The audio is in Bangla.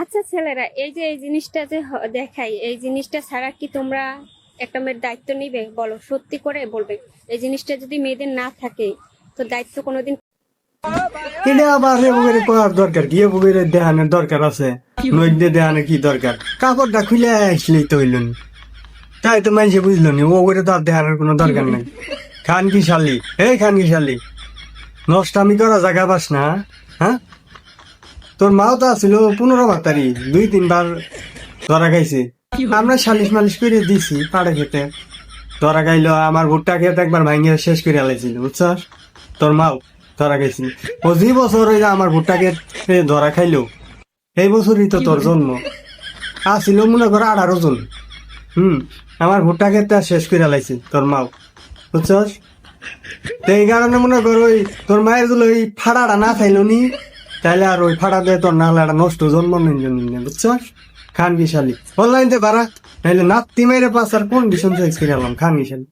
আচ্ছা ছেলেরা, এই যে এই জিনিসটা যে দেখাই, এই জিনিসটা ছাড়া কি তোমরা একটা মেয়ের দায়িত্ব নিবে? বলো, সত্যি করে বলবে। এই জিনিসটা যদি মেয়েদের না থাকে তো দায়িত্ব কোনোদিন। এটা আবার এবারে করার দরকার কি? এবারে দেহানের দরকার আছে? নইতে দেহানের কি দরকার? কাপড়টা খুলে আসলেই তো হইল। তাই তো মানুষে বুঝলো নি, ও করে তো আর দেহানের কোনো দরকার নাই। খান কি শালি, এই খান কি শালি, নষ্টামি করা জায়গা পাস না? হ্যাঁ, তোর মাও তো আছিল 15 তারিখ 2-3 বার ধরা খাইছে। আমরা সালিশ মালিশ করে দিছি পাড়ে খেতে, ধরা খাইলো। আমার ভুট্টা খেতে একবার ভাঙিয়ে শেষ করে আলাইছিল, বুঝছস? তোর মাও ধরা খাইছিল। ও যে বছর ওই যে আমার ভুট্টা খেতে ধরা খাইলো, এই বছরই তো তোর জন্ম। আসছিল মনে করো 18 জন। আমার ভুট্টা খেতে শেষ করে আলাইছে তোর মাও, বুঝছস? তো এই কারণে মনে কর ওই তোর মায়ের যদি ওই ফাড়াটা না খাইলো নি, তাইলে আর ওই ফাড়া দিয়ে তোর নাহলে একটা নষ্ট জন্ম নিন, বুঝছস? খান বিশালি অনলাইন তে পারা, নাইলে নাত্তি মেরে পাস আর কন্ডিশন চেঞ্জ করে আলাম খান বিশালি।